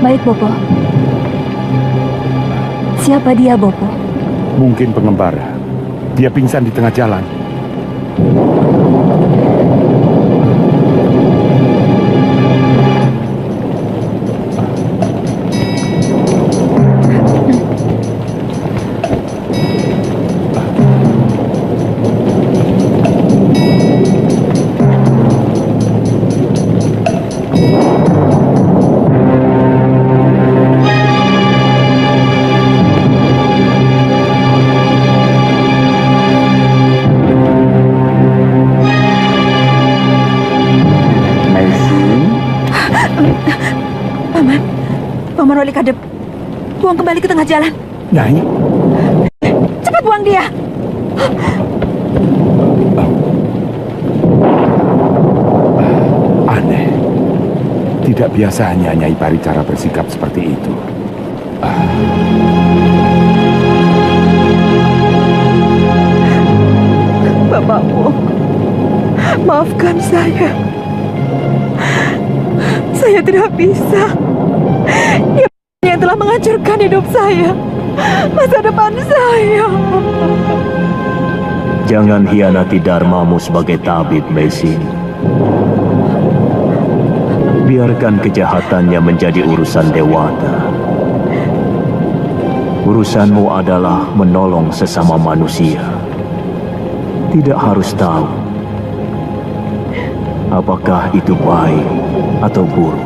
Baik, Bopo. Siapa dia, Bopo? Mungkin pengembara. Dia pingsan di tengah jalan. Paman Wali Kadep, buang kembali ke tengah jalan. Nyai, cepat buang dia. Aneh. Tidak biasanya Nyai Paricara bersikap seperti itu. Bapakmu, maafkan saya. Saya tidak bisa. Dia yang telah menghancurkan hidup saya, masa depan saya. Jangan hianati dharmamu sebagai tabib, Mesin. Biarkan kejahatannya menjadi urusan dewata. Urusanmu adalah menolong sesama manusia. Tidak harus tahu apakah itu baik atau buruk.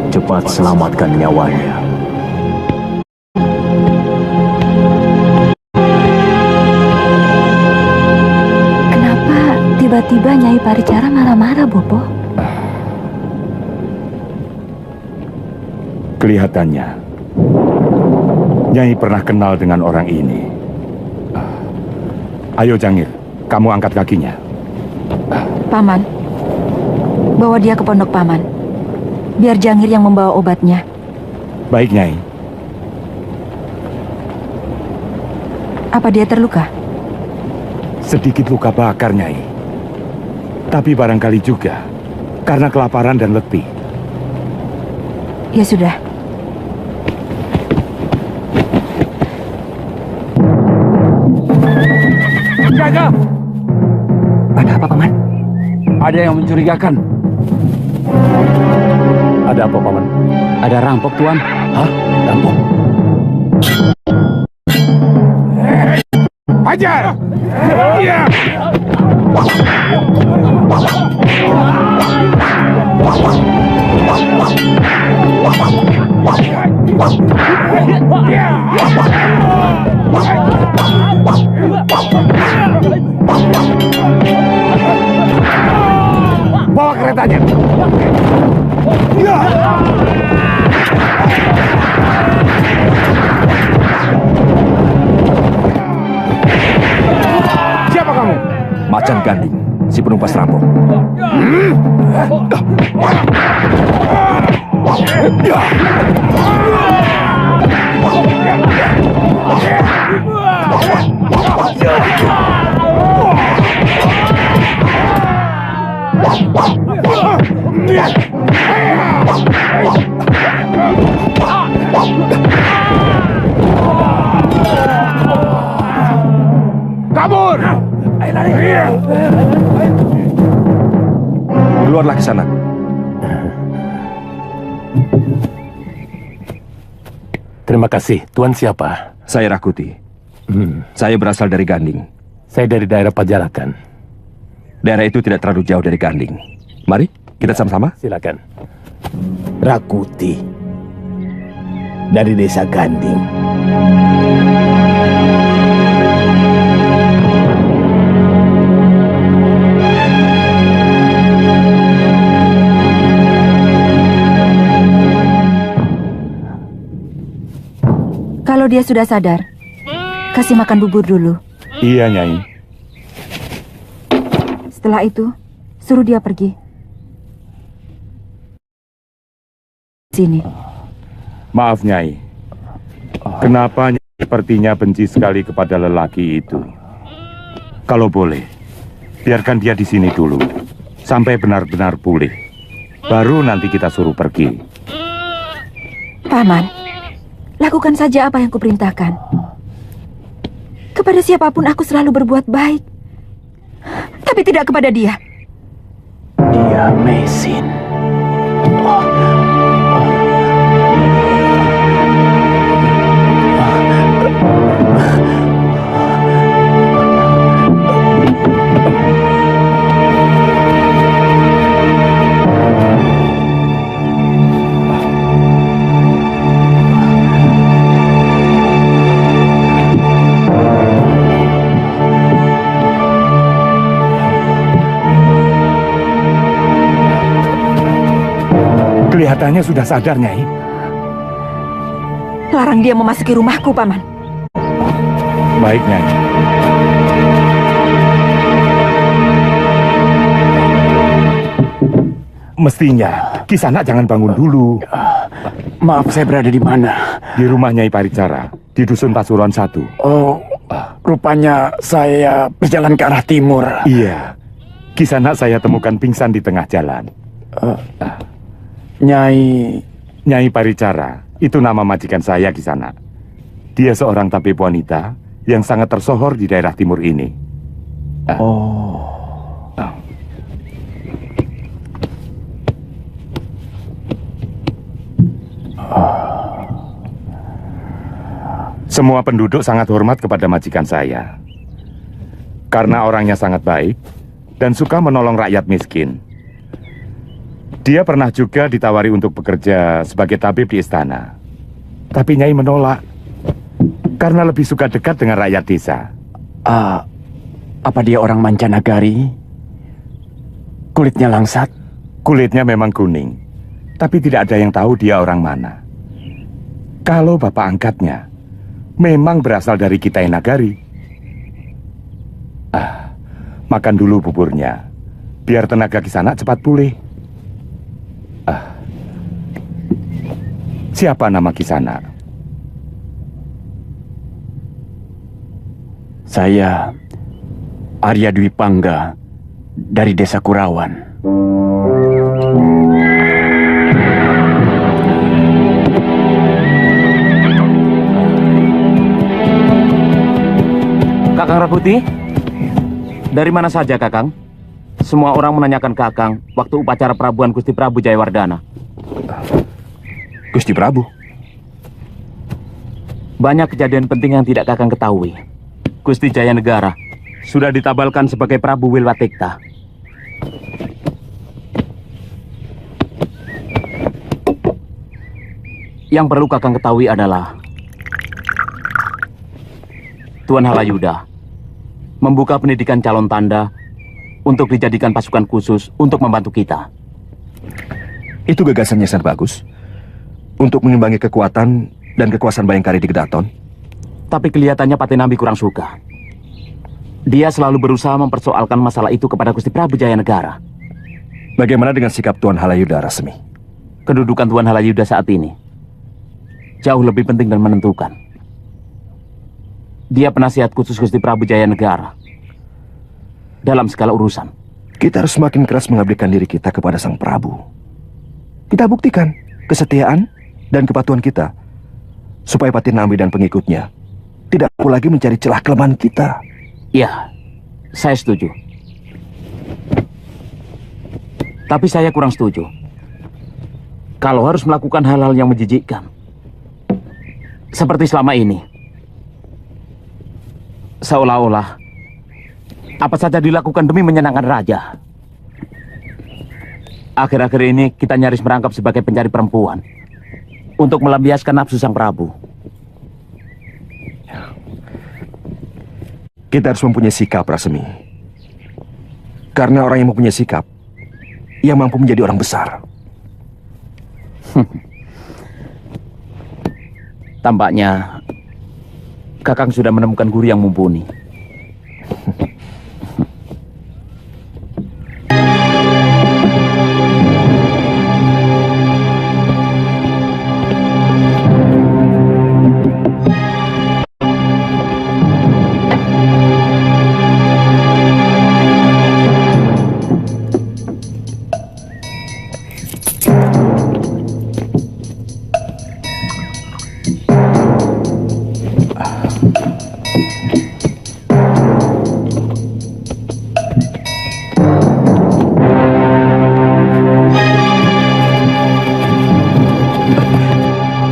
Cepat selamatkan nyawanya. Kenapa tiba-tiba Nyai Paricara marah-marah, Bopo? Kelihatannya Nyai pernah kenal dengan orang ini. Ayo Jangir, kamu angkat kakinya. Paman, bawa dia ke pondok Paman. Biar Jangir yang membawa obatnya. Baik, Nyai. Apa dia terluka? Sedikit luka bakar, Nyai. Tapi barangkali juga karena kelaparan dan letih. Ya sudah. Jaga! Ada apa, Paman? Ada yang mencurigakan. Ada apa, Paman? Ada rampok, Tuan. Hah? Rampok? Hajar! Iya! Bawa keretanya. Siapa kamu? Macan Ganding, si penumpas rampok. Keluarlah ke sana. Terima kasih. Tuan siapa? Saya Rakuti. Saya berasal dari Ganding. Saya dari daerah Pajalakan. Daerah itu tidak terlalu jauh dari Ganding. Mari, kita sama-sama. Silakan. Rakuti dari desa Ganding. Kalau dia sudah sadar, kasih makan bubur dulu. Iya, Nyai. Setelah itu, suruh dia pergi. Sini. Maaf, Nyai. Kenapa Nyai sepertinya benci sekali kepada lelaki itu? Kalau boleh, biarkan dia di sini dulu. Sampai benar-benar pulih. Baru nanti kita suruh pergi. Paman, lakukan saja apa yang kuperintahkan. Kepada siapapun aku selalu berbuat baik. Tapi tidak kepada dia. Dia mesin. Kelihatannya sudah sadar, Nyai. Larang dia memasuki rumahku, Paman. Baik, Nyai. Mestinya Kisanak jangan bangun dulu. Maaf, saya berada di mana? Di rumah Nyai Paricara, di Dusun Pasuruan 1. Oh, rupanya saya berjalan ke arah timur. Iya. Kisanak saya temukan pingsan di tengah jalan. Nyai... Nyai Paricara, itu nama majikan saya Kisanak. Dia seorang tabib wanita yang sangat tersohor di daerah timur ini. Semua penduduk sangat hormat kepada majikan saya. Karena orangnya sangat baik dan suka menolong rakyat miskin. Dia pernah juga ditawari untuk bekerja sebagai tabib di istana. Tapi Nyai menolak. Karena lebih suka dekat dengan rakyat desa. Apa dia orang mancanagari? Kulitnya langsat? Kulitnya memang kuning. Tapi tidak ada yang tahu dia orang mana. Kalau bapak angkatnya memang berasal dari Kitai Nagari. Makan dulu buburnya. Biar tenaga Kisanak cepat pulih. Siapa nama Kisanak? Saya Arya Dwi Pangga dari desa Kurawan. Kakang Rakuti? Dari mana saja, Kakang? Semua orang menanyakan Kakang waktu upacara perabuan Gusti Prabu Jayawardana. Gusti Prabu. Banyak kejadian penting yang tidak Kakang ketahui. Gusti Jayanegara sudah ditabalkan sebagai Prabu Wilwatikta. Yang perlu Kakang ketahui adalah Tuan Halayuda membuka pendidikan calon tanda untuk dijadikan pasukan khusus untuk membantu kita. Itu gagasannya sangat bagus. Untuk mengimbangi kekuatan dan kekuasaan Bayangkari di Kedaton. Tapi kelihatannya Patinambi kurang suka. Dia selalu berusaha mempersoalkan masalah itu kepada Gusti Prabu Jayanegara. Bagaimana dengan sikap Tuan Halayuda, Rasmi? Kedudukan Tuan Halayuda saat ini jauh lebih penting dan menentukan. Dia penasihat khusus Gusti Prabu Jayanegara dalam segala urusan. Kita harus semakin keras mengabdikan diri kita kepada Sang Prabu. Kita buktikan kesetiaan dan kepatuhan kita, supaya Patinambi dan pengikutnya tidak perlu lagi mencari celah kelemahan kita. Ya, Saya setuju. Tapi saya kurang setuju. Kalau harus melakukan hal-hal yang menjijikkan. Seperti selama ini. Seolah-olah apa saja dilakukan demi menyenangkan raja. Akhir-akhir ini kita nyaris merangkap sebagai pencari perempuan untuk melampiaskan nafsu sang Prabu. Kita harus mempunyai sikap, Rasemi. Karena orang yang mempunyai sikap, ia mampu menjadi orang besar. Tampaknya Kakang sudah menemukan guru yang mumpuni.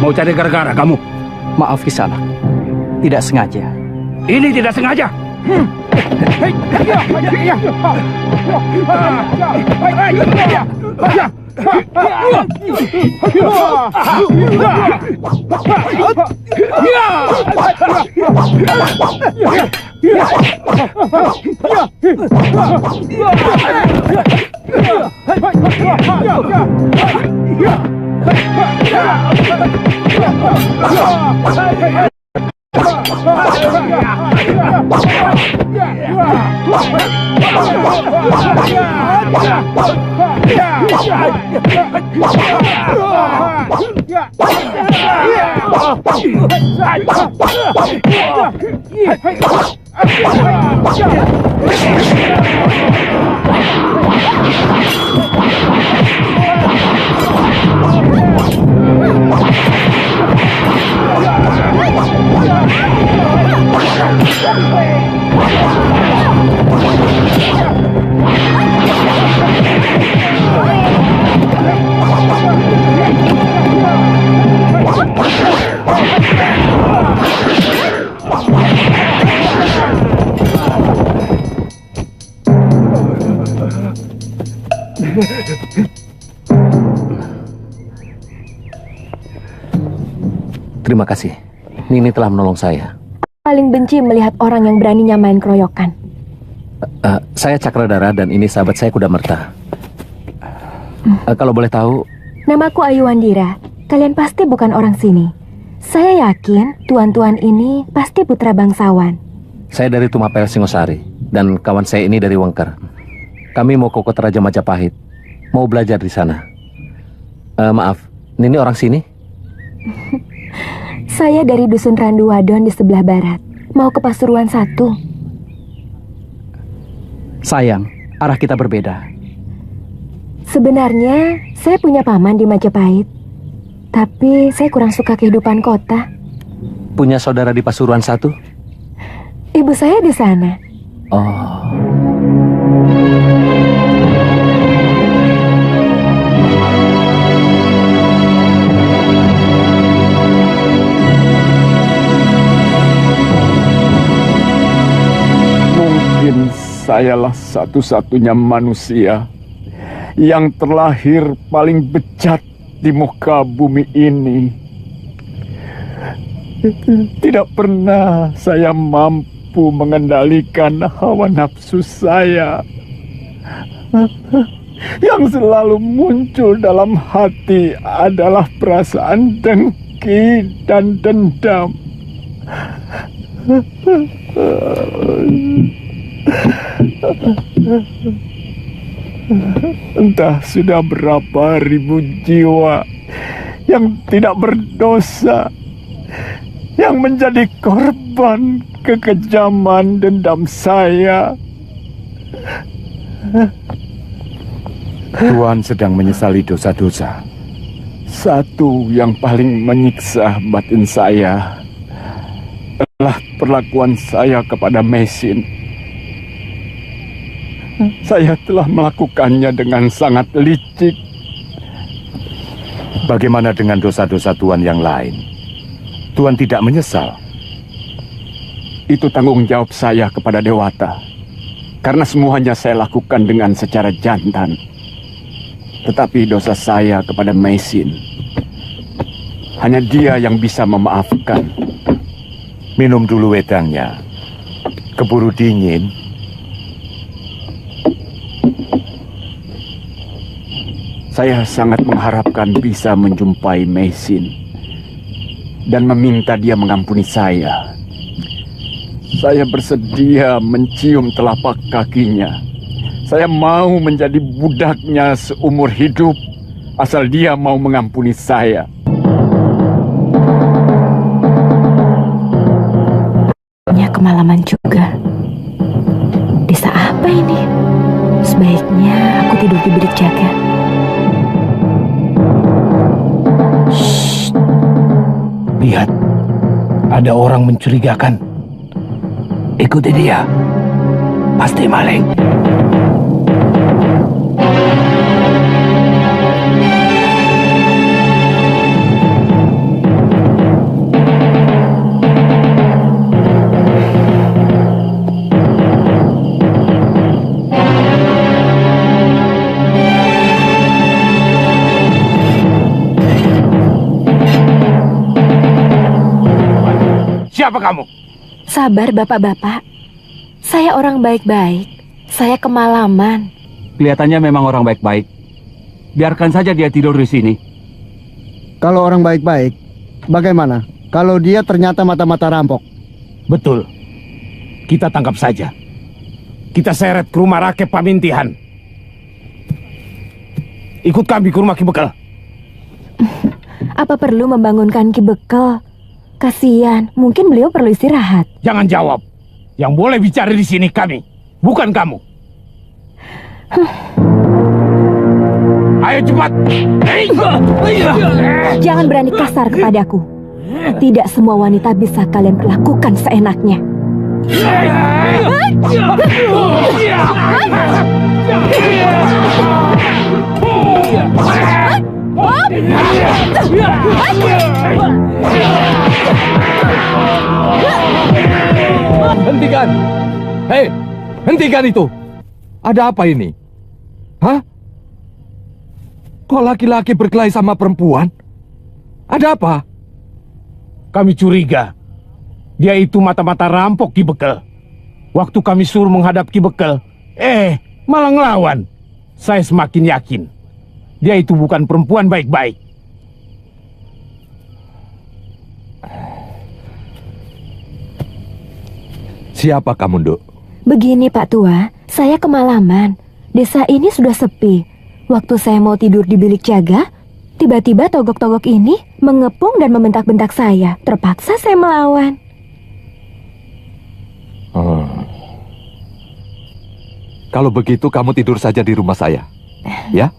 Mau cari gara-gara kamu? Maaf Kisanak, tidak sengaja. Ini tidak sengaja. Terima kasih. Nini telah menolong saya. Paling benci melihat orang yang beraninya main keroyokan. Saya Cakradara dan ini sahabat saya Kuda Merta. Kalau boleh tahu, Namaku Ayu Wandira. Kalian pasti bukan orang sini. Saya yakin tuan-tuan ini pasti putra bangsawan. saya dari Tumapel Singosari dan kawan saya ini dari Wengker. Kami mau ke Kota Raja Majapahit, mau belajar di sana. Maaf, Nini orang sini? Saya dari Dusun Randu Wadon di sebelah barat. Mau ke Pasuruan 1. Sayang, arah kita berbeda. Sebenarnya saya punya paman di Majapahit. Tapi saya kurang suka kehidupan kota. Punya saudara di Pasuruan 1? Ibu saya di sana. Oh. Mungkin sayalah satu-satunya manusia yang terlahir paling bejat di muka bumi ini. Tidak pernah saya mampu mengendalikan hawa nafsu saya. Yang selalu muncul dalam hati adalah perasaan dengki dan dendam. Entah sudah berapa ribu jiwa yang tidak berdosa yang menjadi korban kekejaman dendam saya. Tuan sedang menyesali dosa-dosa. Satu yang paling menyiksa batin saya adalah perlakuan saya kepada Mesin. Saya telah melakukannya dengan sangat licik. Bagaimana dengan dosa-dosa Tuan yang lain? Tuan tidak menyesal? Itu tanggung jawab saya kepada Dewata. Karena semuanya saya lakukan dengan secara jantan. Tetapi dosa saya kepada Meisin, hanya dia yang bisa memaafkan. Minum dulu wedangnya. Keburu dingin. Saya sangat mengharapkan bisa menjumpai Meisin dan meminta dia mengampuni saya. Saya bersedia mencium telapak kakinya. Saya mau menjadi budaknya seumur hidup, asal dia mau mengampuni saya. Ya, kemalaman juga. Desa apa ini? Sebaiknya aku tidur di bilik jaga. Lihat, ada orang mencurigakan. Ikuti dia. Pasti maling. Siapa kamu? Sabar, bapak-bapak. Saya orang baik-baik. Saya kemalaman. Kelihatannya memang orang baik-baik. Biarkan saja dia tidur di sini. Kalau orang baik-baik, bagaimana? Kalau dia ternyata mata-mata rampok. Betul. Kita tangkap saja. Kita seret ke rumah Rakep Pamintihan. Ikut kami ke rumah Ki Bekel. Apa perlu membangunkan Ki Bekel? Kasihan, mungkin beliau perlu istirahat. Jangan jawab. Yang boleh bicara di sini kami, bukan kamu. Ayo cepat. Jangan berani kasar kepadaku. Tidak semua wanita bisa kalian perlakukan seenaknya. Hentikan! Hei, hentikan itu! Ada apa ini? Hah? Kok laki-laki berkelahi sama perempuan? Ada apa? Kami curiga dia itu mata-mata rampok Ki Bekel. Waktu kami suruh menghadap Ki Bekel, malah ngelawan. Saya semakin yakin dia itu bukan perempuan baik-baik. Siapa kamu, Nduk? Begini Pak Tua, saya kemalaman. Desa ini sudah sepi. Waktu saya mau tidur di bilik jaga, tiba-tiba togok-togok ini mengepung dan membentak-bentak saya. Terpaksa saya melawan. Kalau begitu kamu tidur saja di rumah saya, ya?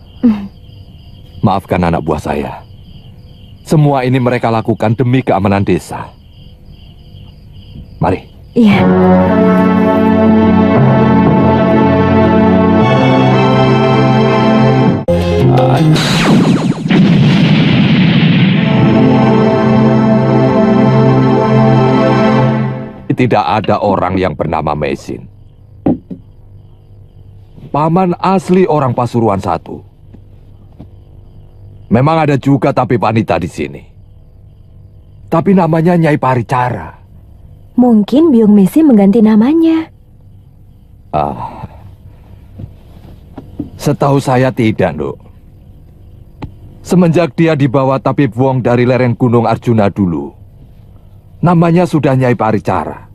Maafkan anak buah saya. Semua ini mereka lakukan demi keamanan desa. Mari. Iya. Tidak ada orang yang bernama Meisin. Paman asli orang Pasuruan 1. Memang ada juga tapi wanita di sini. Tapi namanya Nyai Paricara. Mungkin Biung Mesi mengganti namanya. Setahu saya tidak, Nduk. Semenjak dia dibawa Tabib Wong dari lereng Gunung Arjuna dulu, namanya sudah Nyai Paricara.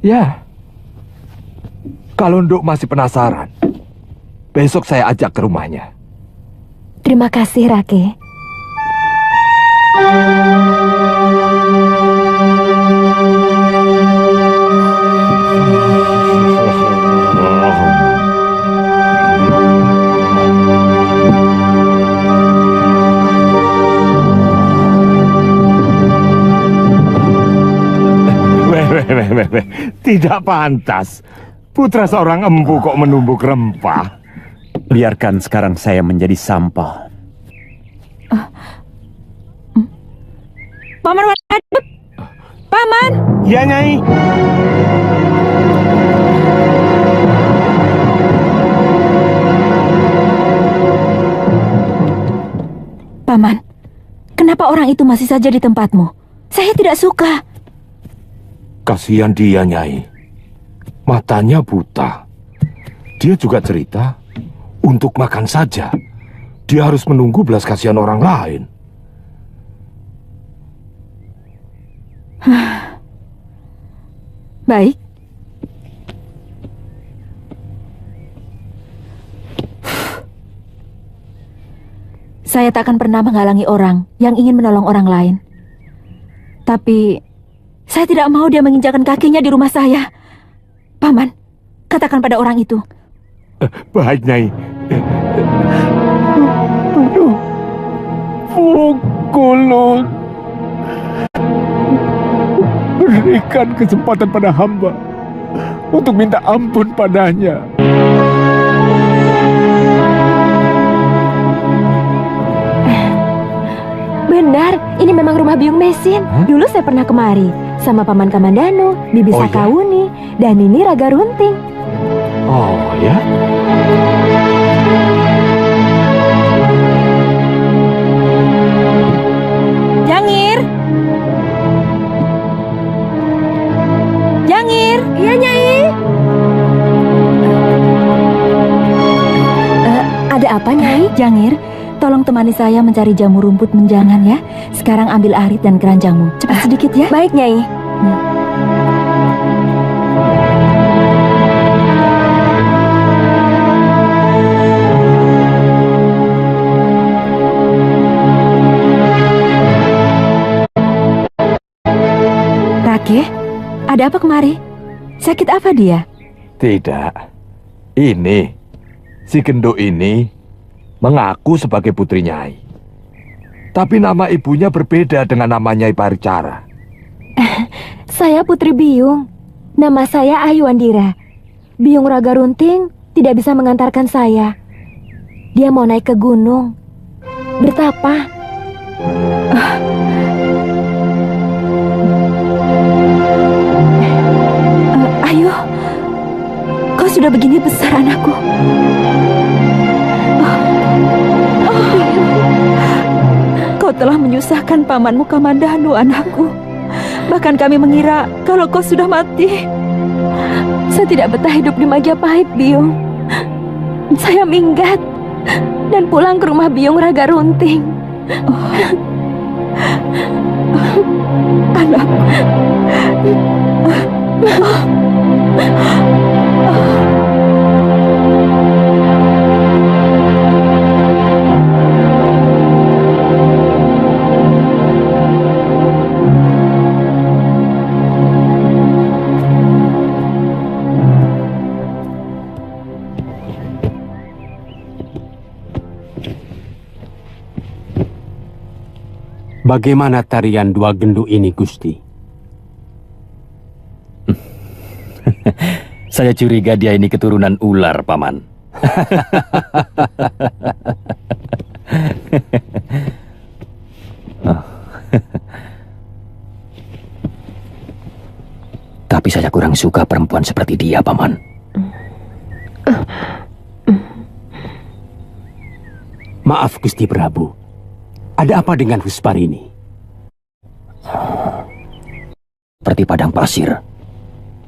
Ya, kalau Nduk masih penasaran, besok saya ajak ke rumahnya. Terima kasih, Rake. Tidak pantas. Putra seorang empu kok menumbuk rempah. Biarkan sekarang saya menjadi sampah. Paman Waduk! Paman! Ya, Nyai. Paman, kenapa orang itu masih saja di tempatmu? Saya tidak suka. Kasihan dia, Nyai. Matanya buta. Dia juga cerita, untuk makan saja, dia harus menunggu belas kasihan orang lain. Baik. Saya tak akan pernah menghalangi orang yang ingin menolong orang lain. Tapi, saya tidak mau dia menginjakan kakinya di rumah saya. Paman, katakan pada orang itu. Baik, Nyai. Pukulun. Berikan kesempatan pada hamba untuk minta ampun padanya. Benar, ini memang rumah Biung Mesin. Dulu saya pernah kemari sama Paman Kamandanu, Bibi Sakawuni, dan ini Raga Runting. Oh ya? Jangir! Jangir! Iya, Nyai. Ada apa, Nyai? Jangir, tolong temani saya mencari jamur rumput menjangan ya. Sekarang ambil arit dan keranjangmu. Cepat sedikit ya. Baik, Nyai. Rake, ada apa kemari? Sakit apa dia? Tidak. Ini, si genduk ini mengaku sebagai putri Nyai. Tapi nama ibunya berbeda dengan nama Nyai Paricara. Saya Putri Biung. Nama saya Ayu Andira. Biung Raga Runting tidak bisa mengantarkan saya. Dia mau naik ke gunung. Bertapa. Ayu, kau sudah begini besar anakku. Kau telah menyusahkan pamanmu Kamandanu, anakku. Bahkan kami mengira kalau kau sudah mati. Saya tidak betah hidup di Majapahit, Biung. Saya minggat dan pulang ke rumah Biung Raga Runting. Anak. Bagaimana tarian dua genduk ini, Gusti? Saya curiga dia ini keturunan ular, Paman. Tapi saya kurang suka perempuan seperti dia, Paman. Maaf, Gusti Prabu. Ada apa dengan Huspar ini? Seperti padang pasir.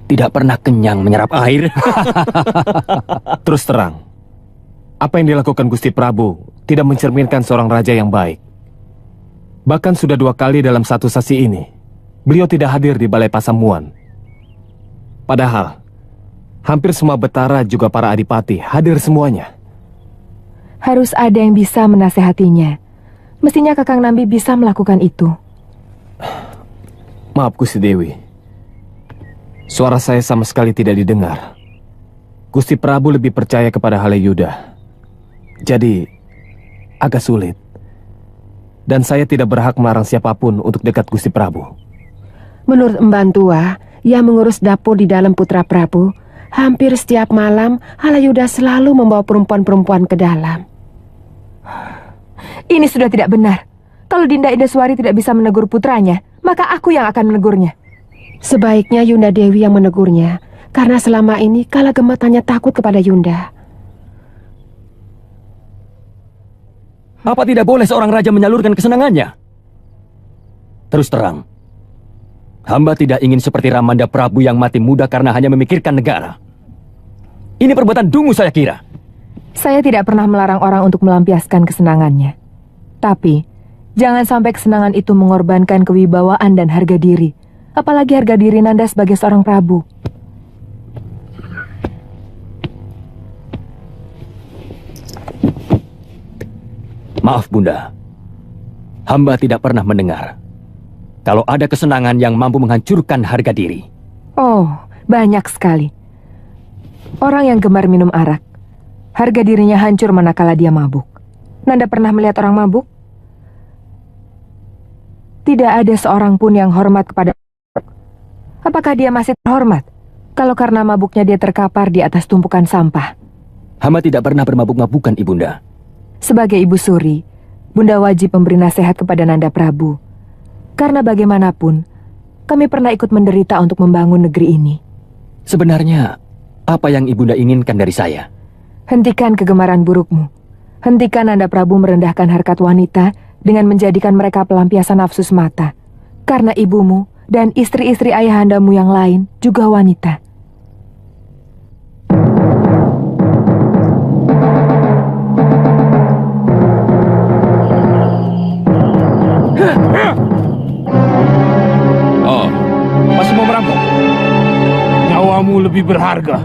Tidak pernah kenyang menyerap air. Terus terang, apa yang dilakukan Gusti Prabu tidak mencerminkan seorang raja yang baik. Bahkan sudah 2 kali dalam satu sasi ini, beliau tidak hadir di Balai Pasamuan. Padahal, hampir semua betara juga para adipati hadir semuanya. Harus ada yang bisa menasehatinya. Mestinya Kakang Nambi bisa melakukan itu. Maaf, Gusti Dewi. Suara saya sama sekali tidak didengar. Gusti Prabu lebih percaya kepada Halayuda. Jadi, agak sulit. Dan saya tidak berhak melarang siapapun untuk dekat Gusti Prabu. Menurut Emban Tua, yang mengurus dapur di dalam Putra Prabu hampir setiap malam Halayuda selalu membawa perempuan-perempuan ke dalam. Ini sudah tidak benar. Kalau Dinda Indaswari tidak bisa menegur putranya, maka aku yang akan menegurnya. Sebaiknya Yunda Dewi yang menegurnya, karena selama ini Kala Gemet hanya takut kepada Yunda. Apa tidak boleh seorang raja menyalurkan kesenangannya? Terus terang, hamba tidak ingin seperti Ramanda Prabu yang mati muda karena hanya memikirkan negara. Ini perbuatan dungu saya kira. Saya tidak pernah melarang orang untuk melampiaskan kesenangannya. Tapi, jangan sampai kesenangan itu mengorbankan kewibawaan dan harga diri. Apalagi harga diri Nanda sebagai seorang prabu. Maaf Bunda, hamba tidak pernah mendengar kalau ada kesenangan yang mampu menghancurkan harga diri. Oh, banyak sekali. Orang yang gemar minum arak, harga dirinya hancur manakala dia mabuk. Nanda pernah melihat orang mabuk? Tidak ada seorang pun yang hormat kepada. Apakah dia masih terhormat kalau karena mabuknya dia terkapar di atas tumpukan sampah? Hamba tidak pernah bermabuk-mabukan, Ibunda. Sebagai ibu suri, Bunda wajib memberi nasihat kepada Nanda Prabu. Karena bagaimanapun, kami pernah ikut menderita untuk membangun negeri ini. Sebenarnya, apa yang Ibunda inginkan dari saya? Hentikan kegemaran burukmu. Hentikan Nanda Prabu merendahkan harkat wanita dengan menjadikan mereka pelampiasan nafsu semata. Karena ibumu dan istri-istri ayahandamu yang lain juga wanita. Oh, masih mau merampok? Nyawamu lebih berharga.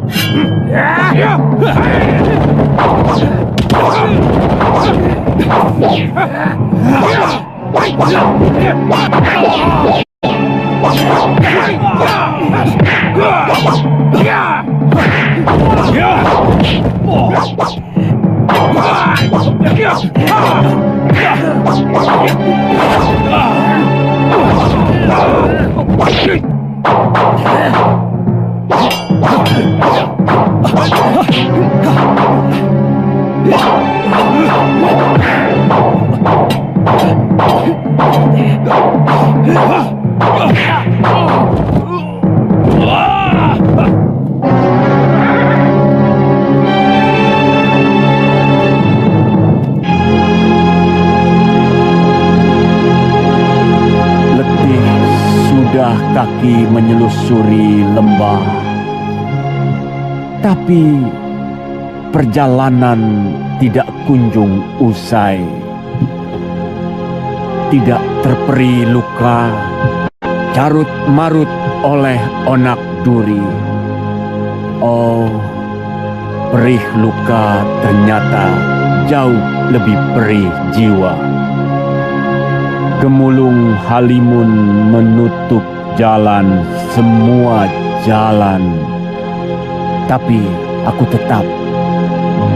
Kaki menyelusuri lembah, tapi perjalanan tidak kunjung usai. Tidak terperi luka, carut marut oleh onak duri. Oh, perih luka ternyata jauh lebih perih jiwa. Gemulung halimun menutup jalan, semua jalan. Tapi aku tetap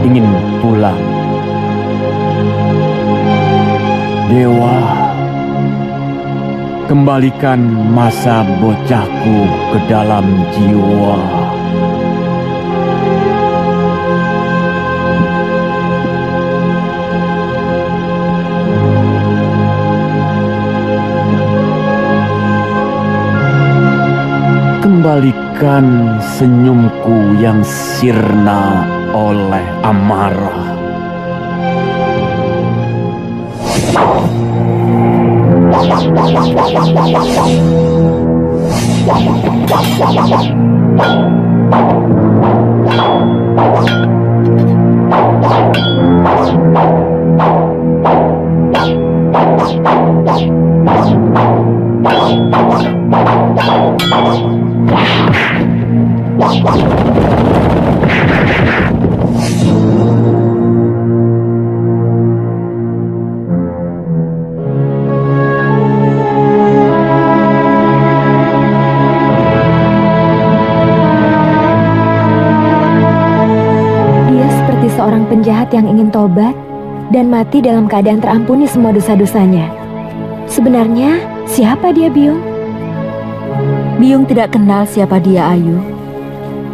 ingin pulang. Dewa, kembalikan masa bocahku ke dalam jiwa. Kembalikan senyumku yang sirna oleh amarah. Seorang penjahat yang ingin tobat dan mati dalam keadaan terampuni semua dosa-dosanya. Sebenarnya, siapa dia, Byung? Byung tidak kenal siapa dia, Ayu.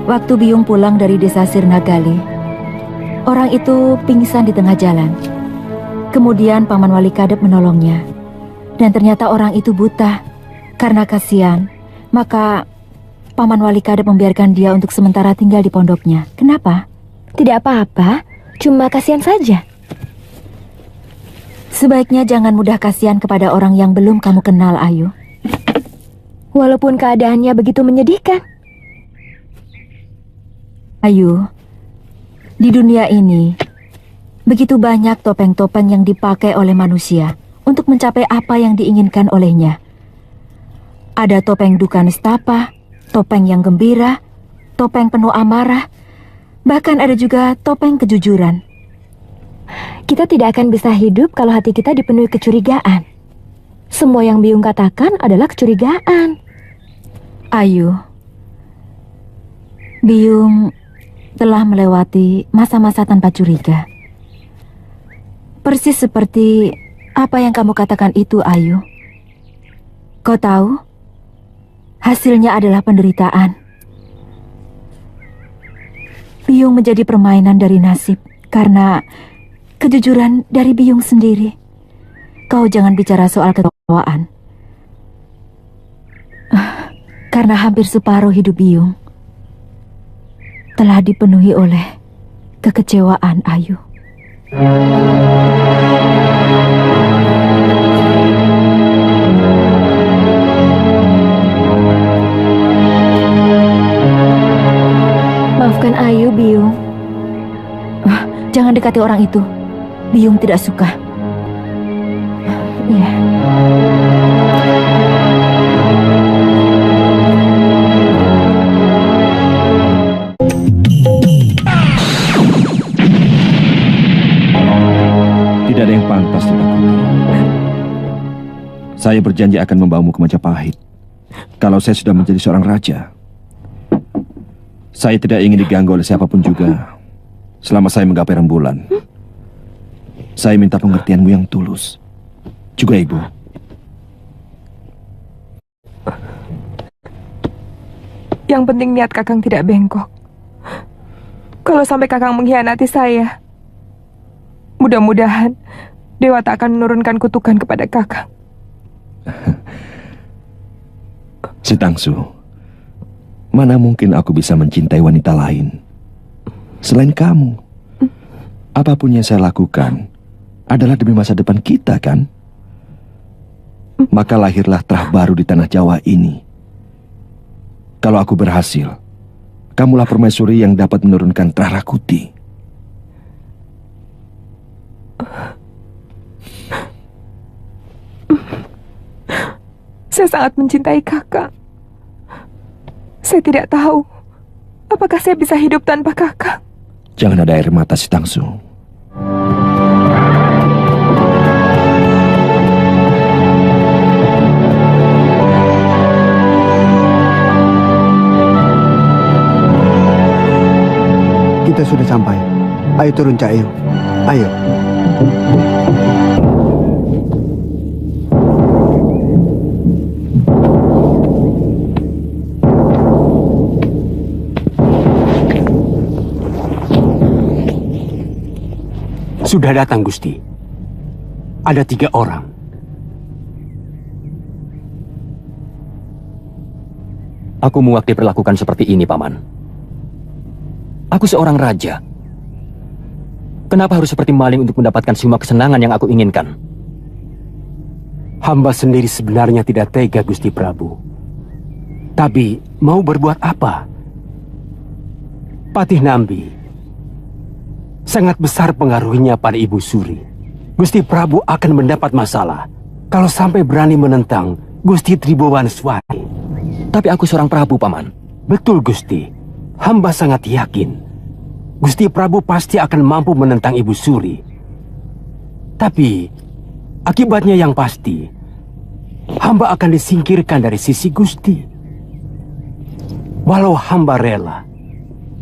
Waktu Biyung pulang dari desa Sirnagali, orang itu pingsan di tengah jalan. Kemudian Paman Wali Kadep menolongnya. Dan ternyata orang itu buta. Karena kasihan, maka Paman Wali Kadep membiarkan dia untuk sementara tinggal di pondoknya. Kenapa? Tidak apa-apa, cuma kasihan saja. Sebaiknya jangan mudah kasihan kepada orang yang belum kamu kenal, Ayu. Walaupun keadaannya begitu menyedihkan. Ayu, di dunia ini begitu banyak topeng-topeng yang dipakai oleh manusia untuk mencapai apa yang diinginkan olehnya. Ada topeng duka nestapa, topeng yang gembira, topeng penuh amarah, bahkan ada juga topeng kejujuran. Kita tidak akan bisa hidup kalau hati kita dipenuhi kecurigaan. Semua yang Biyung katakan adalah kecurigaan. Ayu, Biyung telah melewati masa-masa tanpa curiga. Persis seperti apa yang kamu katakan itu, Ayu. Kau tahu, hasilnya adalah penderitaan. Biyung menjadi permainan dari nasib karena kejujuran dari Biyung sendiri. Kau jangan bicara soal ketawaan. Karena hampir separuh hidup Biyung telah dipenuhi oleh kekecewaan, Ayu. Maafkan Ayu, Biyung. Jangan dekati orang itu. Biyung tidak suka. Ya. Tidak ada yang pantas dilakukan. Saya berjanji akan membawamu ke Majapahit. Kalau saya sudah menjadi seorang raja, saya tidak ingin diganggu oleh siapapun juga selama saya menggapai rembulan. Saya minta pengertianmu yang tulus. Juga Ibu. Yang penting niat Kakang tidak bengkok. Kalau sampai Kakang mengkhianati saya, mudah-mudahan Dewa tak akan menurunkan kutukan kepada Kakang. Si Tangsu, mana mungkin aku bisa mencintai wanita lain selain kamu? Apapun yang saya lakukan adalah demi masa depan kita, kan? Maka lahirlah terah baru di tanah Jawa ini. Kalau aku berhasil, kamulah permaisuri yang dapat menurunkan Terah Rakuti. Saya sangat mencintai Kakang. Saya tidak tahu apakah saya bisa hidup tanpa Kakang. Jangan ada air mata, si Tangsu. Kita sudah sampai. Ayo turun, Cak Ayu. Ayo. Sudah datang, Gusti. Ada 3 orang. Aku muak diperlakukan seperti ini, Paman. Aku seorang raja. Kenapa harus seperti maling untuk mendapatkan semua kesenangan yang aku inginkan? Hamba sendiri sebenarnya tidak tega, Gusti Prabu. Tapi mau berbuat apa? Patih Nambi sangat besar pengaruhnya pada Ibu Suri. Gusti Prabu akan mendapat masalah kalau sampai berani menentang Gusti Tribhuwaneswari. Tapi aku seorang Prabu, Paman. Betul, Gusti. Hamba sangat yakin Gusti Prabu pasti akan mampu menentang Ibu Suri. Tapi akibatnya yang pasti, hamba akan disingkirkan dari sisi Gusti. Walau hamba rela,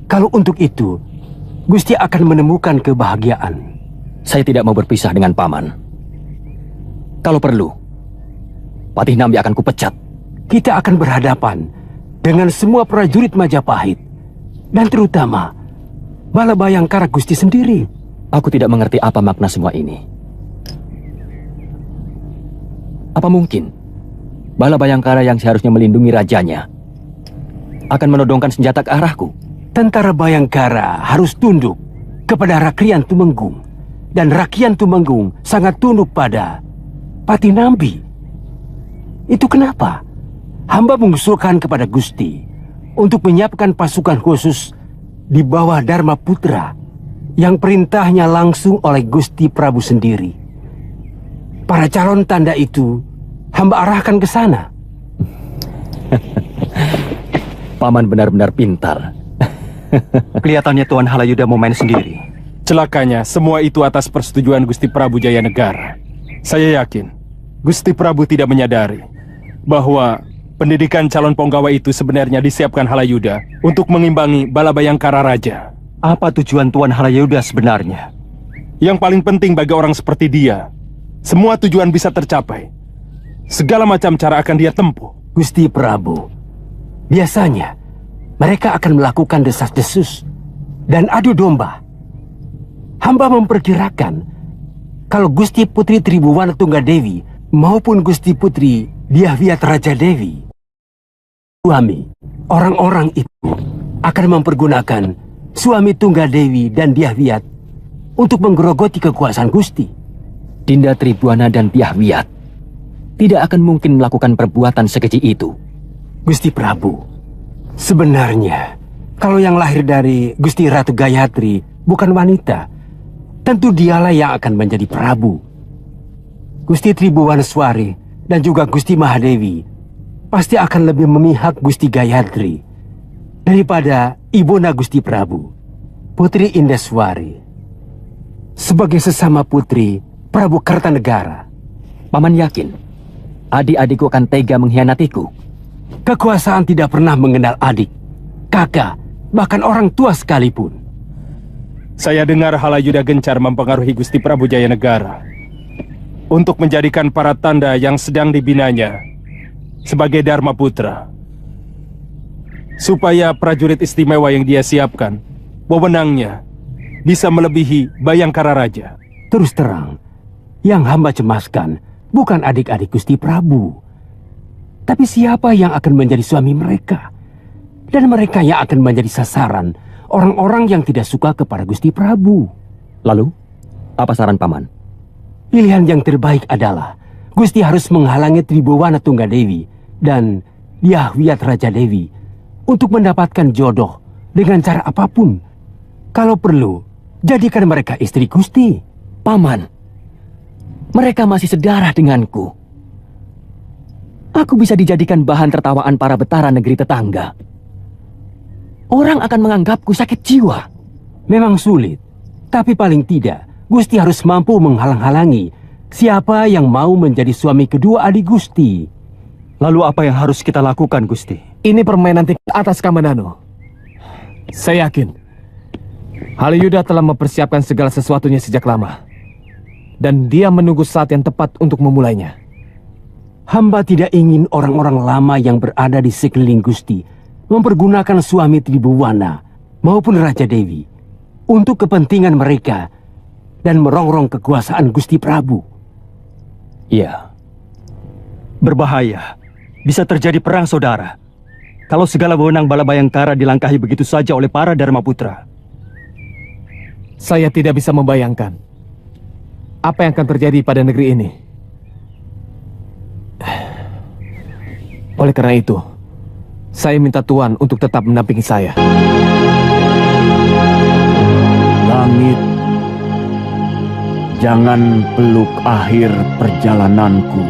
kalau untuk itu Gusti akan menemukan kebahagiaan. Saya tidak mau berpisah dengan Paman. Kalau perlu, Patih Nambi akan kupecat. Kita akan berhadapan dengan semua prajurit Majapahit Dan terutama Balabayangkara Gusti sendiri. Aku tidak mengerti apa makna semua ini. Apa mungkin Balabayangkara yang seharusnya melindungi rajanya akan menodongkan senjata ke arahku? Tentara Bayangkara harus tunduk kepada Rakrian Tumenggung. Dan Rakrian Tumenggung sangat tunduk pada Patinambi. Itu kenapa hamba mengusulkan kepada Gusti untuk menyiapkan pasukan khusus di bawah Dharma Putra yang perintahnya langsung oleh Gusti Prabu sendiri. Para calon tanda itu hamba arahkan ke sana. Paman benar-benar pintar. Kelihatannya Tuan Halayuda mau main sendiri. Celakanya, semua itu atas persetujuan Gusti Prabu Jayanegara. Saya yakin Gusti Prabu tidak menyadari bahwa pendidikan calon penggawa itu sebenarnya disiapkan Halayuda untuk mengimbangi Balabayangkara Raja. Apa tujuan Tuan Halayuda sebenarnya? Yang paling penting bagi orang seperti dia, semua tujuan bisa tercapai. Segala macam cara akan dia tempuh. Gusti Prabu, biasanya mereka akan melakukan desas-desus dan adu domba. Hamba memperkirakan kalau Gusti Putri Tribuwana Tunggadewi maupun Gusti Putri Dyahwiyat Raja Dewi, suami orang-orang itu akan mempergunakan suami Tunggadewi dan Dyahwiyat untuk menggerogoti kekuasaan Gusti. Dinda Tribuana dan Dyahwiyat tidak akan mungkin melakukan perbuatan sekeji itu. Gusti Prabu, sebenarnya kalau yang lahir dari Gusti Ratu Gayatri bukan wanita, tentu dialah yang akan menjadi Prabu. Gusti Tribuwaneswari dan juga Gusti Mahadewi pasti akan lebih memihak Gusti Gayatri daripada Ibunda Gusti Prabu, Putri Indeswari. Sebagai sesama putri Prabu Kertanegara, Paman yakin adik-adikku akan tega mengkhianatiku? Kekuasaan tidak pernah mengenal adik, kakak, bahkan orang tua sekalipun. Saya dengar Halayuda gencar mempengaruhi Gusti Prabu Jayanegara untuk menjadikan para tanda yang sedang dibinanya sebagai Dharma Putra, supaya prajurit istimewa yang dia siapkan, wewenangnya bisa melebihi Bayangkara Raja. Terus terang, yang hamba cemaskan bukan adik-adik Gusti Prabu, tapi siapa yang akan menjadi suami mereka, dan mereka yang akan menjadi sasaran orang-orang yang tidak suka kepada Gusti Prabu. Lalu, apa saran Paman? Pilihan yang terbaik adalah Gusti harus menghalangi Tribuwana Tunggadewi dan Dyahwiyat Raja Dewi untuk mendapatkan jodoh dengan cara apapun. Kalau perlu, jadikan mereka istri Gusti. Paman, mereka masih sedarah denganku. Aku bisa dijadikan bahan tertawaan para betara negeri tetangga. Orang akan menganggapku sakit jiwa. Memang sulit, tapi paling tidak Gusti harus mampu menghalang-halangi siapa yang mau menjadi suami kedua adik Gusti. Lalu apa yang harus kita lakukan, Gusti? Ini permainan tingkat atas Kamanano. Saya yakin Halayuda telah mempersiapkan segala sesuatunya sejak lama, dan dia menunggu saat yang tepat untuk memulainya. Hamba tidak ingin orang-orang lama yang berada di sekeliling Gusti mempergunakan suami Tribuwana maupun Raja Dewi untuk kepentingan mereka dan merongrong kekuasaan Gusti Prabu. Iya. Berbahaya. Bisa terjadi perang saudara kalau segala wewenang Balabayangkara dilangkahi begitu saja oleh para Dharma Putra. Saya tidak bisa membayangkan apa yang akan terjadi pada negeri ini. Oleh karena itu, saya minta Tuan untuk tetap mendampingi saya. Langit, jangan peluk akhir perjalananku.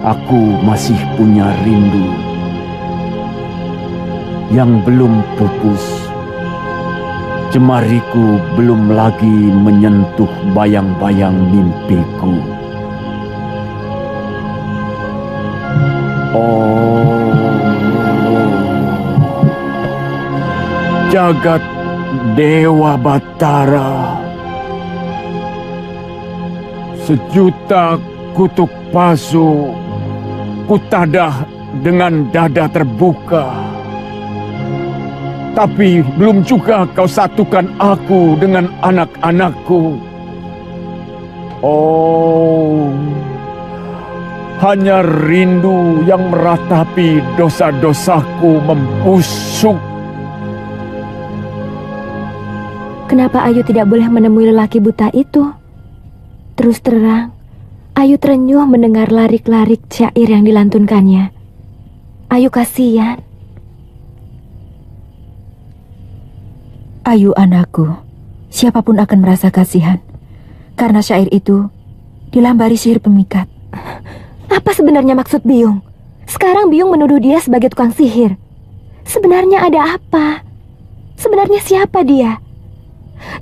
Aku masih punya rindu yang belum pupus. Jemariku belum lagi menyentuh bayang-bayang mimpiku. Jagat Dewa Batara, sejuta kutuk pasu kutadah dengan dada terbuka. Tapi belum juga kau satukan aku dengan anak-anakku. Oh, hanya rindu yang meratapi dosa-dosaku membusuk. Kenapa Ayu tidak boleh menemui lelaki buta itu? Terus terang, Ayu terenyuh mendengar larik-larik syair yang dilantunkannya. Ayu kasihan. Ayu anakku, siapapun akan merasa kasihan. Karena syair itu dilambari sihir pemikat. Apa sebenarnya maksud Biung? Sekarang Biung menuduh dia sebagai tukang sihir. Sebenarnya ada apa? Sebenarnya siapa dia?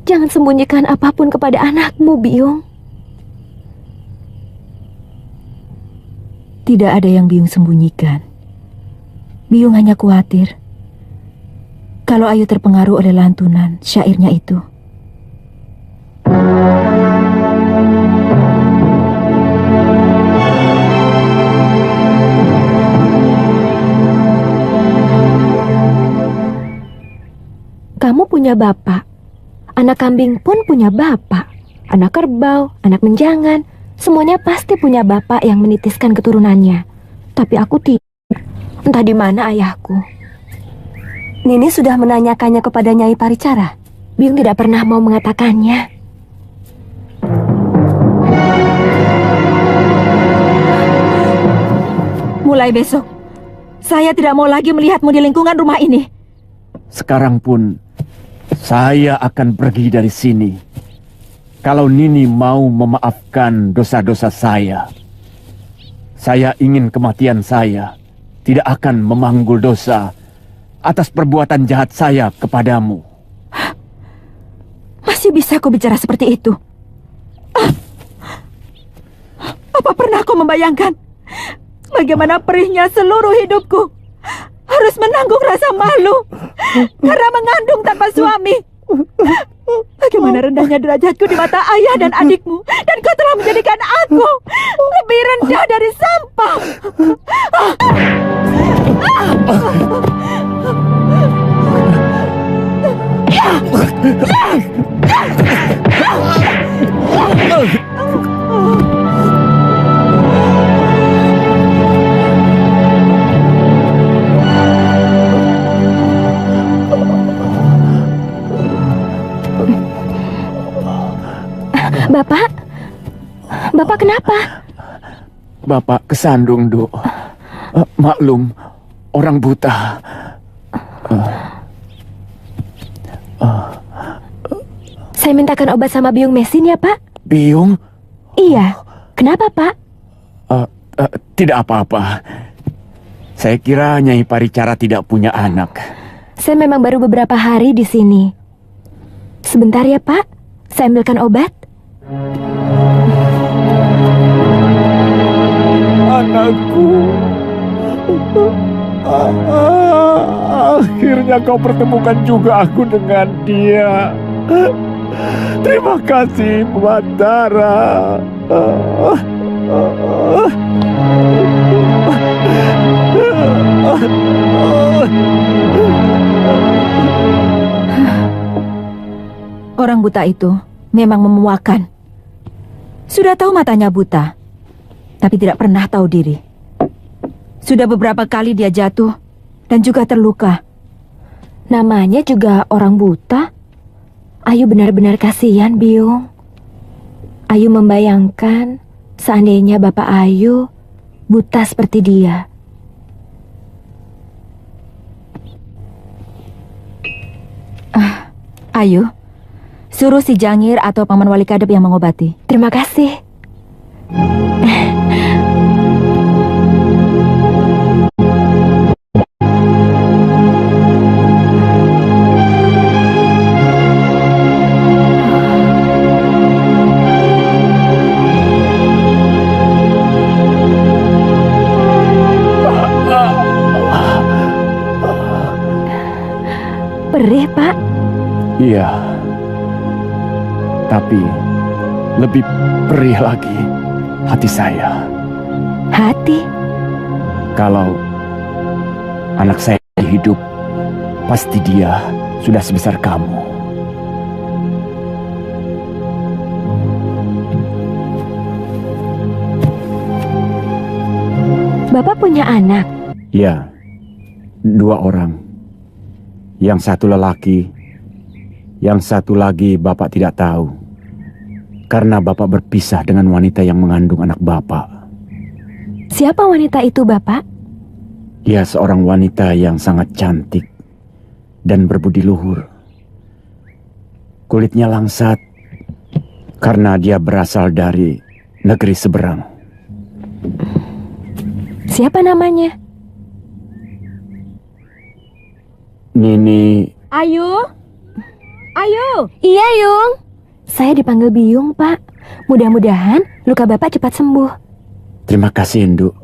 Jangan sembunyikan apapun kepada anakmu, Biung. Tidak ada yang Biung sembunyikan. Biung hanya khawatir kalau Ayu terpengaruh oleh lantunan syairnya itu. Kamu punya bapak. Anak kambing pun punya bapak. Anak kerbau, anak menjangan, semuanya pasti punya bapak yang menitiskan keturunannya. Tapi aku tidak. Entah di mana ayahku. Nini sudah menanyakannya kepada Nyai Paricara. Biung tidak pernah mau mengatakannya. Mulai besok, saya tidak mau lagi melihatmu di lingkungan rumah ini. Sekarang pun saya akan pergi dari sini. Kalau Nini mau memaafkan dosa-dosa saya ingin kematian saya tidak akan memanggul dosa atas perbuatan jahat saya kepadamu. Masih bisa kau bicara seperti itu? Apa pernah kau membayangkan bagaimana perihnya seluruh hidupku? Harus menanggung rasa malu karena mengandung tanpa suami. Bagaimana rendahnya derajatku di mata ayah dan adikmu, dan kau telah menjadikan aku lebih rendah dari sampah. Bapak kenapa? Bapak kesandung, Duk. Maklum, orang buta. Saya mintakan obat sama Biung Mesin ya, Pak. Biung? Iya. Kenapa, Pak? Tidak apa-apa. Saya kira Nyai Paricara tidak punya anak. Saya memang baru beberapa hari di sini. Sebentar ya, Pak. Saya ambilkan obat. Anakku. Akhirnya kau pertemukan juga aku dengan dia. Terima kasih, Batara. Orang buta itu memang memuakan. Sudah tahu matanya buta, tapi tidak pernah tahu diri. Sudah beberapa kali dia jatuh dan juga terluka. Namanya juga orang buta. Ayu benar-benar kasihan, Biung. Ayu membayangkan seandainya Bapak Ayu buta seperti dia. Ayu, suruh si Jangir atau Paman Wali Kadep yang mengobati. Terima kasih. Perih, Pak. Iya. Tapi lebih perih lagi hati saya. Hati? Kalau anak saya hidup pasti dia sudah sebesar kamu. Bapak punya anak? Ya, 2 orang. Yang satu lelaki, yang satu lagi Bapak tidak tahu. Karena Bapak berpisah dengan wanita yang mengandung anak Bapak. Siapa wanita itu, Bapak? Dia seorang wanita yang sangat cantik dan berbudi luhur. Kulitnya langsat karena dia berasal dari negeri seberang. Siapa namanya? Nini. Ayu? Ayu? Iya, Yung. Saya dipanggil Biyung, Pak. Mudah-mudahan luka Bapak cepat sembuh. Terima kasih, Induk.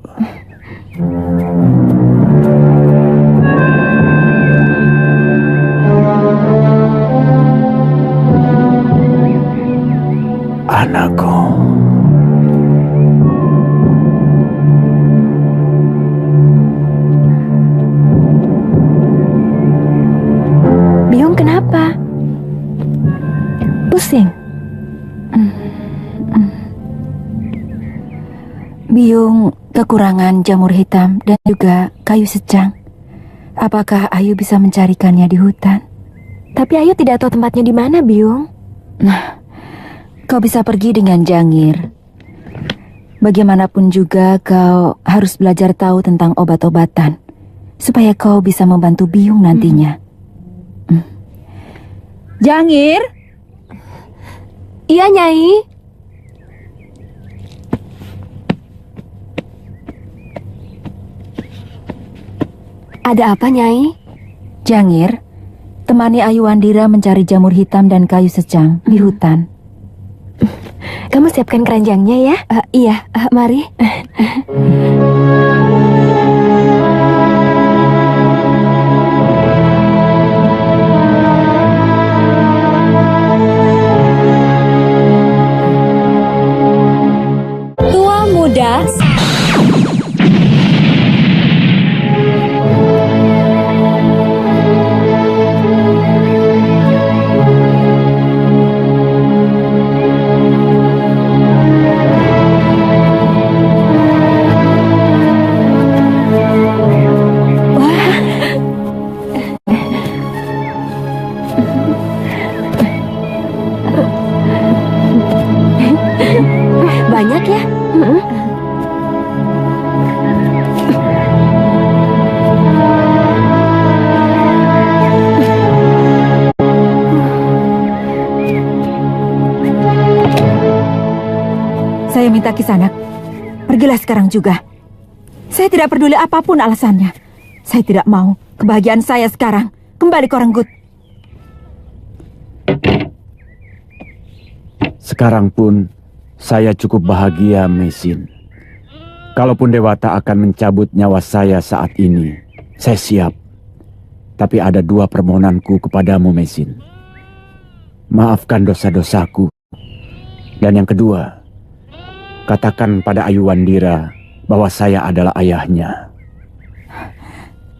Anakku. Biyung kenapa? Pusing? Biyung kekurangan jamur hitam dan juga kayu secang. Apakah Ayu bisa mencarikannya di hutan? Tapi Ayu tidak tahu tempatnya di mana, Biyung. Nah, kau bisa pergi dengan Jangir. Bagaimanapun juga kau harus belajar tahu tentang obat-obatan supaya kau bisa membantu Biyung nantinya. Jangir? Iya, Nyai. Ada apa, Nyai? Jangir, temani Ayu Wandira mencari jamur hitam dan kayu secang di hutan. Kamu siapkan keranjangnya ya? Iya, mari. Tua muda. Banyak ya? Saya minta Kisanak, pergilah sekarang juga. Saya tidak peduli apapun alasannya. Saya tidak mau kebahagiaan saya sekarang kembali ke Renggut. Sekarang pun saya cukup bahagia, Mesin. Kalaupun Dewata akan mencabut nyawa saya saat ini, saya siap. Tapi ada 2 permohonanku kepadamu, Mesin. Maafkan dosa-dosaku. Dan yang kedua, katakan pada Ayu Wandira bahwa saya adalah ayahnya.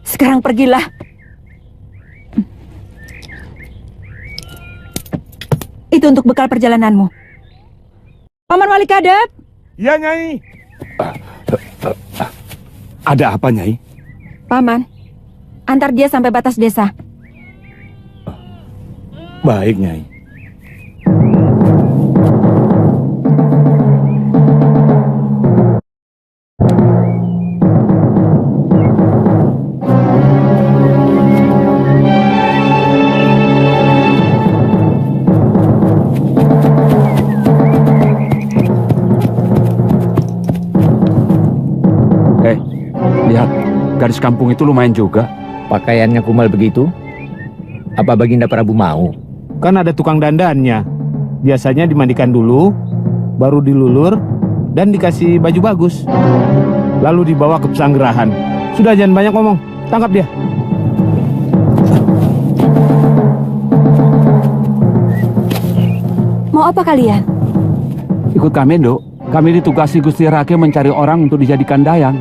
Sekarang pergilah. Itu untuk bekal perjalananmu. Paman Wali Kadep. Ya, Nyai. Ada apa, Nyai? Paman, antar dia sampai batas desa. Baik, Nyai. Gadis kampung itu lumayan juga. Pakaiannya kumal begitu? Apa Baginda Prabu mau? Kan ada tukang dandannya. Biasanya dimandikan dulu, baru dilulur, dan dikasih baju bagus. Lalu dibawa ke pesanggerahan. Sudah, jangan banyak ngomong. Tangkap dia. Mau apa kalian? Ikut kami, Nduk. Kami ditugasi Gusti Rake mencari orang untuk dijadikan dayang.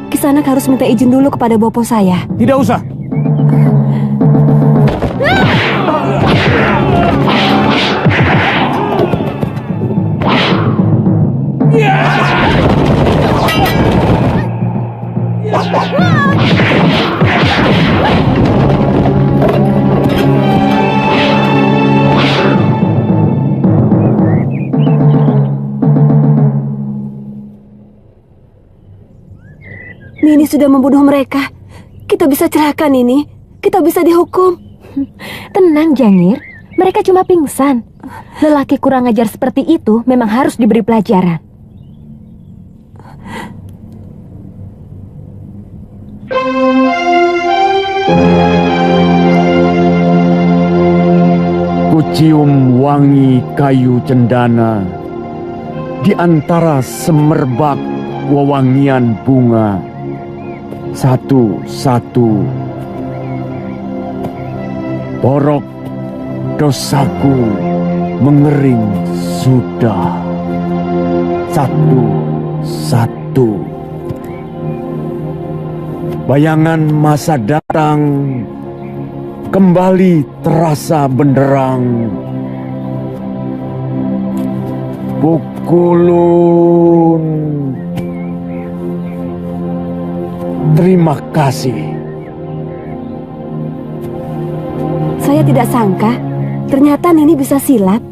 Kisanak harus minta izin dulu kepada bopo saya. Tidak usah. Nini sudah membunuh mereka. Kita bisa celaka, Nini. Kita bisa dihukum. Tenang, Jangir. Mereka cuma pingsan. Lelaki kurang ajar seperti itu memang harus diberi pelajaran. Kucium wangi kayu cendana di antara semerbak wewangian bunga. Satu-satu borok dosaku mengering sudah. Satu-satu bayangan masa datang kembali terasa benderang. Pukulun. Terima kasih. Saya tidak sangka, ternyata Nini bisa silat.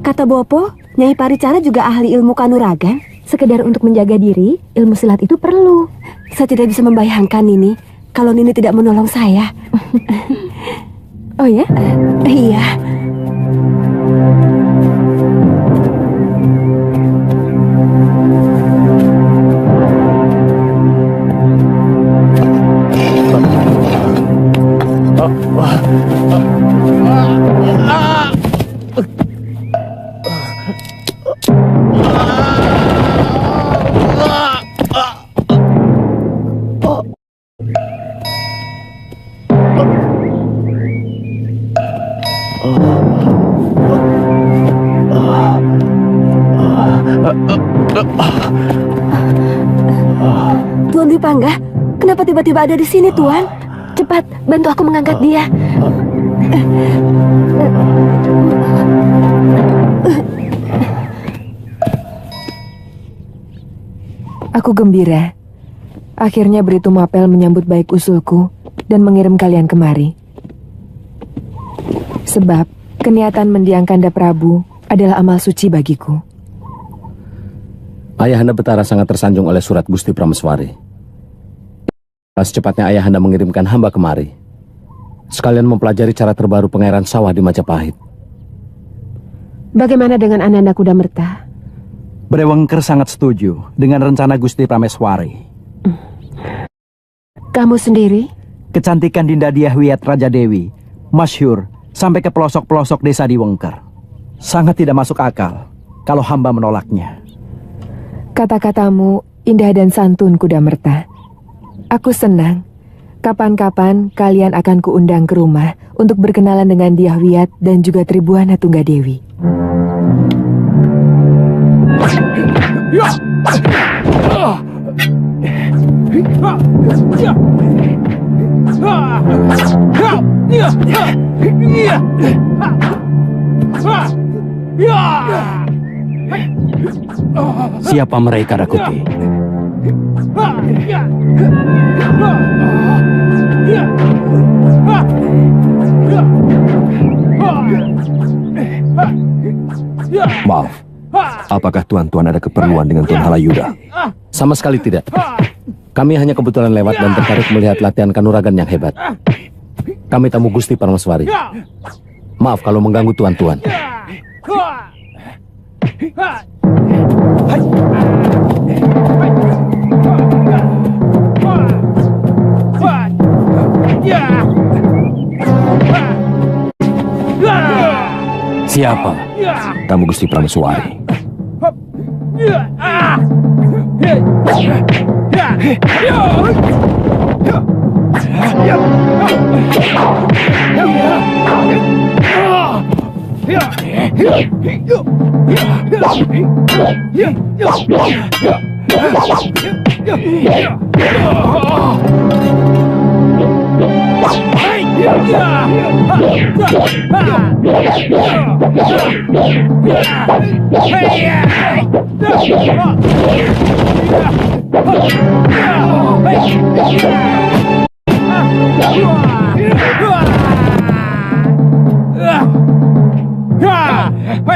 Kata Bopo, Nyai Paricara juga ahli ilmu kanuragan. Sekedar untuk menjaga diri, ilmu silat itu perlu. Saya tidak bisa membayangkan Nini kalau Nini tidak menolong saya. Oh ya? Iya. Tuan Dwi Pangga, kenapa tiba-tiba ada di sini, Tuan? Cepat, bantu aku mengangkat dia. Aku gembira. Akhirnya Britu Mapel menyambut baik usulku dan mengirim kalian kemari. Sebab keniatan mendiang Kanda Prabu adalah amal suci bagiku. Ayahanda Betara sangat tersanjung oleh surat Gusti Prameswari. Secepatnya ayahanda mengirimkan hamba kemari, sekalian mempelajari cara terbaru pengairan sawah di Majapahit. Bagaimana dengan Ananda Kudamerta? Brewengker sangat setuju dengan rencana Gusti Prameswari. Kamu sendiri? Kecantikan Dinda Diahwiyat Raja Dewi masyhur sampai ke pelosok-pelosok desa di Wengker. Sangat tidak masuk akal kalau hamba menolaknya. Kata-katamu indah dan santun, Kudamerta. Aku senang. Kapan-kapan kalian akan kuundang ke rumah untuk berkenalan dengan Diahwiyat dan juga Tribuana Tunggadewi. Siapa mereka, Rakuti? Maaf, apakah tuan-tuan ada keperluan dengan Tuan Halayuda? Sama sekali tidak. Kami hanya kebetulan lewat dan tertarik melihat latihan kanuragan yang hebat. Kami tamu Gusti Prameswari. Maaf kalau mengganggu tuan-tuan. Siapa? Tamu Gusti Prameswari.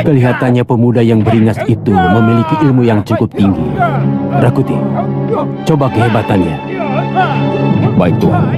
Kelihatannya pemuda yang beringas itu memiliki ilmu yang cukup tinggi. Rakuti, coba kehebatannya. Baik, Tuan.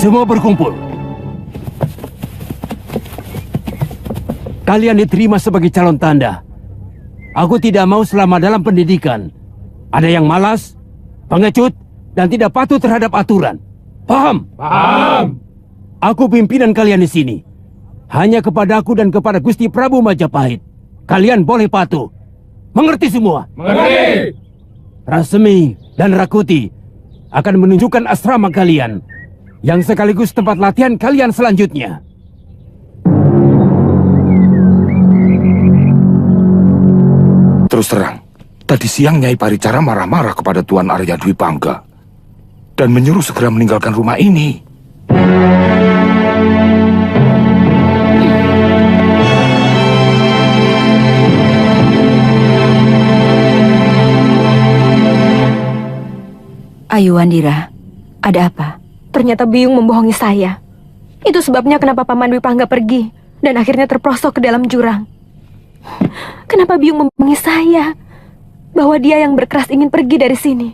Semua berkumpul. Kalian diterima sebagai calon tanda. Aku tidak mau selama dalam pendidikan ada yang malas, pengecut, dan tidak patuh terhadap aturan. Paham? Paham. Aku pimpinan kalian di sini. Hanya kepada aku dan kepada Gusti Prabu Majapahit. Kalian boleh patuh. Mengerti semua? Mengerti. Rasemi dan Rakuti akan menunjukkan asrama kalian, yang sekaligus tempat latihan kalian selanjutnya. Terus terang, tadi siang Nyai Paricara marah-marah kepada Tuan Arya Dwi Pangga dan menyuruh segera meninggalkan rumah ini. Ayu Wandira, ada apa? Ternyata Biyung membohongi saya. Itu sebabnya kenapa Paman Dwi Pangga pergi dan akhirnya terprosok ke dalam jurang. Kenapa Biyung membohongi saya bahwa dia yang berkeras ingin pergi dari sini?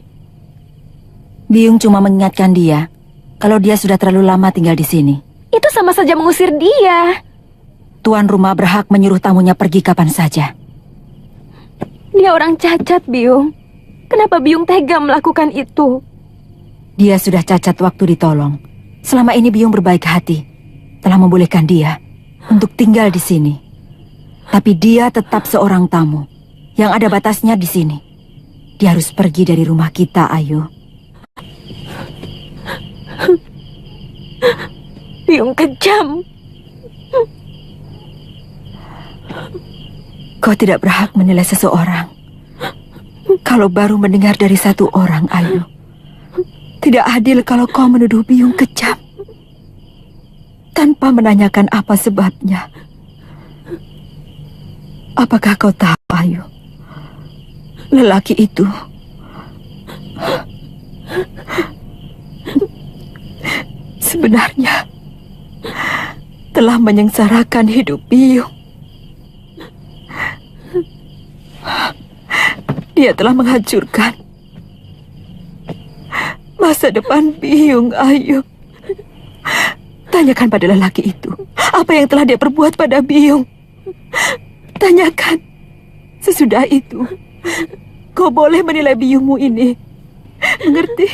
Biyung cuma mengingatkan dia kalau dia sudah terlalu lama tinggal di sini. Itu sama saja mengusir dia. Tuan rumah berhak menyuruh tamunya pergi kapan saja. Dia orang cacat, Biyung. Kenapa Biyung tega melakukan itu? Dia sudah cacat waktu ditolong. Selama ini Biyung berbaik hati, telah membolehkan dia untuk tinggal di sini. Tapi dia tetap seorang tamu yang ada batasnya di sini. Dia harus pergi dari rumah kita, Ayu. Biyung kejam. Kau tidak berhak menilai seseorang kalau baru mendengar dari satu orang, Ayu. Tidak adil kalau kau menuduh Biyung kejam tanpa menanyakan apa sebabnya. Apakah kau tahu, Ayu? Lelaki itu sebenarnya telah menyengsarakan hidup Biyung. Dia telah menghancurkan masa depan Biyung, Ayu. Tanyakan pada lelaki itu apa yang telah dia perbuat pada Biyung. Tanyakan. Sesudah itu kau boleh menilai Biyungmu ini. Mengerti?